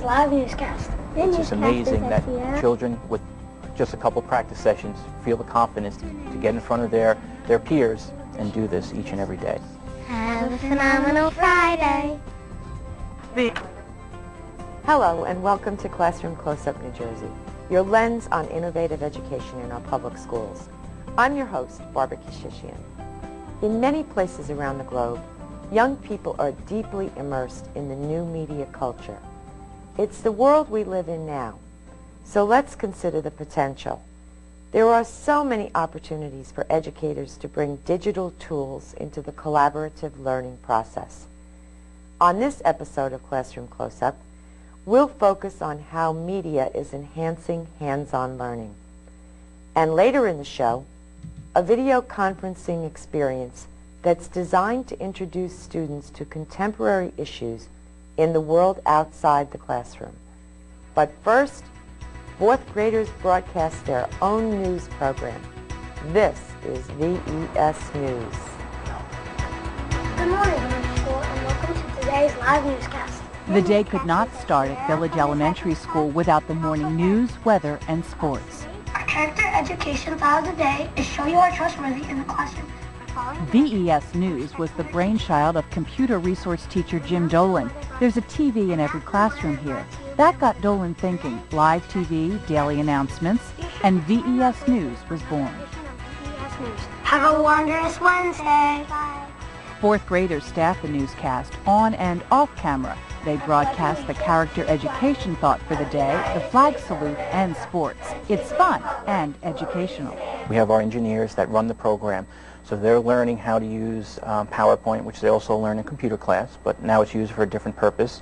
live newscast. It's just amazing that children with just a couple practice sessions feel the confidence to get in front of their peers and do this each and every day. Have a phenomenal Friday. Hello and welcome to Classroom Closeup, New Jersey, your lens on innovative education in our public schools. I'm your host, Barbara Kishishian. In many places around the globe, young people are deeply immersed in the new media culture. It's the world we live in now, so let's consider the potential. There are so many opportunities for educators to bring digital tools into the collaborative learning process. On this episode of Classroom Closeup, we'll focus on how media is enhancing hands-on learning. And later in the show, a video conferencing experience that's designed to introduce students to contemporary issues in the world outside the classroom. But first, fourth graders broadcast their own news program. This is VES News. Good morning, Village School, and welcome to today's live newscast. The day could not start at Village Elementary School without the morning news, weather, and sports. Our character education thought of the day is show you are trustworthy in the classroom. VES News was the brainchild of computer resource teacher Jim Dolan. There's a TV in every classroom here. That got Dolan thinking. Live TV, daily announcements, and VES News was born. Have a wondrous Wednesday. Fourth graders staff the newscast on and off camera. They broadcast the character education thought for the day, the flag salute, and sports. It's fun and educational. We have our engineers that run the program, so they're learning how to use PowerPoint, which they also learn in computer class, but now it's used for a different purpose.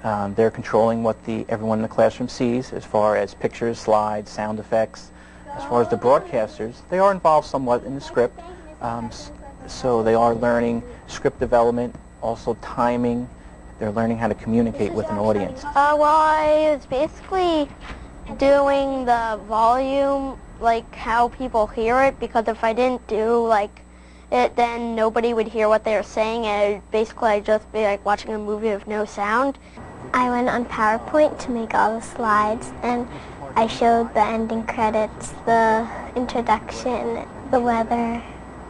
They're controlling what everyone in the classroom sees as far as pictures, slides, sound effects. As far as the broadcasters, they are involved somewhat in the script, so they are learning script development, also timing. They're learning how to communicate with an audience. Well, I was basically doing the volume, like how people hear it, because if I didn't do like it, then nobody would hear what they were saying, and basically I'd just be like watching a movie with no sound. I went on PowerPoint to make all the slides, and I showed the ending credits, the introduction, the weather,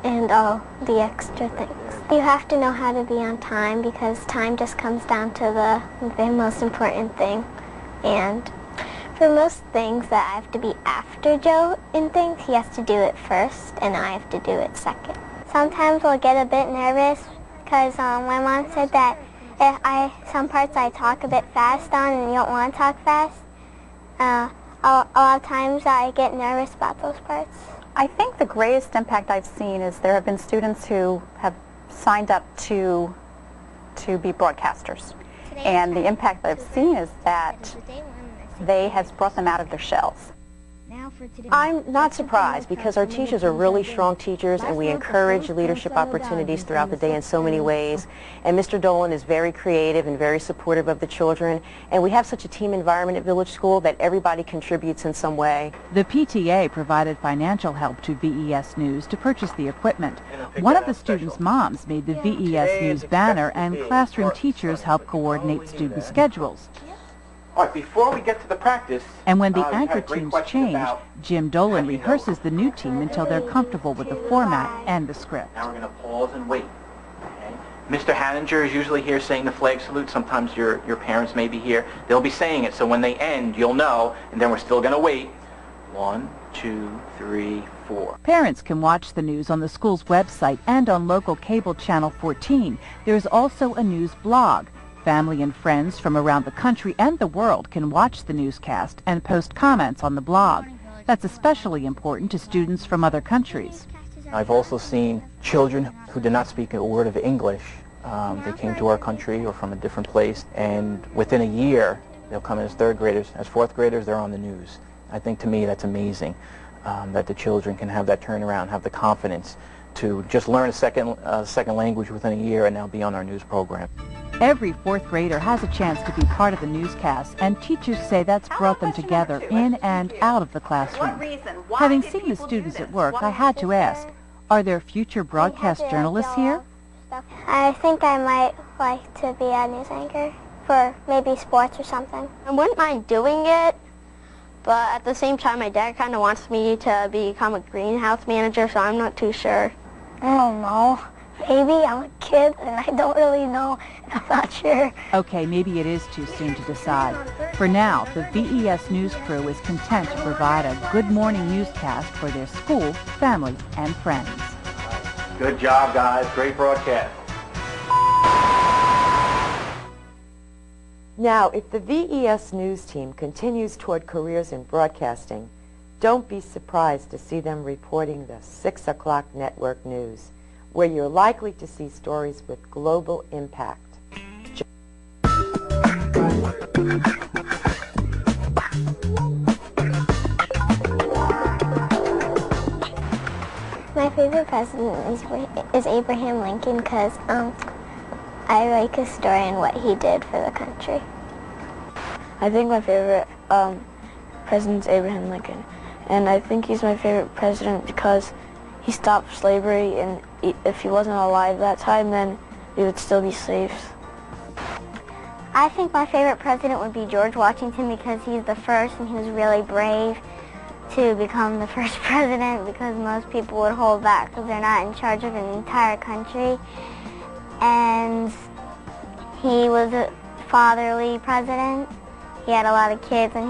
and all the extra things. You have to know how to be on time because time just comes down to the most important thing. And for most things that I have to be after Joe in things, he has to do it first and I have to do it second. Sometimes I'll get a bit nervous because my mom said that if some parts I talk a bit fast on and you don't want to talk fast, a lot of times I get nervous about those parts. I think the greatest impact I've seen is there have been students who have signed up to be broadcasters. And the impact that I've seen is that they have brought them out of their shells. I'm not surprised because our teachers are really strong teachers and we encourage leadership opportunities throughout the day in so many ways. And Mr. Dolan is very creative and very supportive of the children. And we have such a team environment at Village School that everybody contributes in some way. The PTA provided financial help to VES News to purchase the equipment. One of the students' moms made the VES News banner, and classroom teachers helped coordinate student schedules. All right, before we get to the practice, And when the anchor teams change, Jim Dolan rehearses the new team until they're comfortable with the format and the script. now we're going to pause and wait. Okay? Mr. Hanninger is usually here saying the flag salute. Sometimes your parents may be here. They'll be saying it, so when they end, you'll know, and then we're still going to wait. 1, 2, 3, 4. Parents can watch the news on the school's website and on local cable channel 14. There's also a news blog. Family and friends from around the country and the world can watch the newscast and post comments on the blog. That's especially important to students from other countries. I've also seen children who did not speak a word of English. They came to our country or from a different place, and within a year, they'll come in as third graders. As fourth graders, they're on the news. I think to me that's amazing, that the children can have that turnaround, have the confidence to just learn a second language within a year and now be on our news program. Every fourth grader has a chance to be part of the newscast, and teachers say that's brought them together in and out of the classroom. Having seen the students at work, I had to ask, are there future broadcast journalists here? I think I might like to be a news anchor. for maybe sports or something. I wouldn't mind doing it, but at the same time, my dad kind of wants me to become a greenhouse manager, so I'm not too sure. I don't know. Maybe I'm a kid and I don't really know. I'm not sure. Okay, maybe it is too soon to decide. For now, the VES news crew is content to provide a good morning newscast for their school, family, and friends. Good job, guys. Great broadcast. Now, if the VES news team continues toward careers in broadcasting, don't be surprised to see them reporting the 6 o'clock network news, where you're likely to see stories with global impact. My favorite president is Abraham Lincoln because I like his story and what he did for the country. I think my favorite president is Abraham Lincoln, and I think he's my favorite president because he stopped slavery, and if he wasn't alive that time, then we would still be slaves. I think my favorite president would be George Washington because he's the first and he was really brave to become the first president, because most people would hold back because they're not in charge of an entire country. And he was a fatherly president. He had a lot of kids and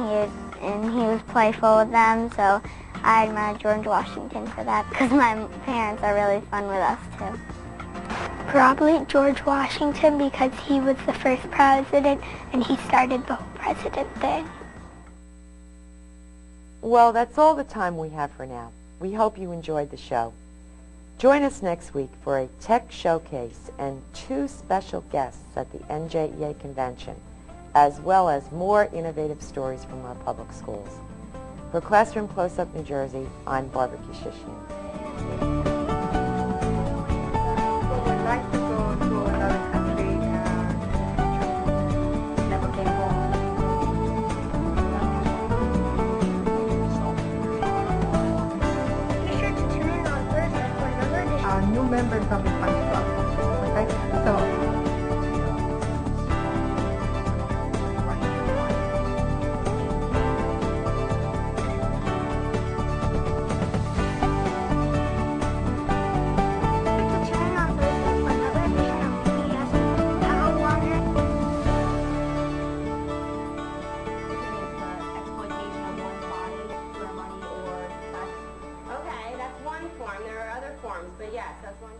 he was playful with them, so I admire George Washington for that because my parents are really fun with us too. Probably George Washington because he was the first president and he started the whole president thing. Well, that's all the time we have for now. We hope you enjoyed the show. Join us next week for a tech showcase and 2 special guests at the NJN convention, as well as more innovative stories from our public schools. For Classroom Close-Up New Jersey, I'm Barbara Kishishian. New members of the fun club. Okay, so Okay, that's one form. There are other forms, but yes, that's one.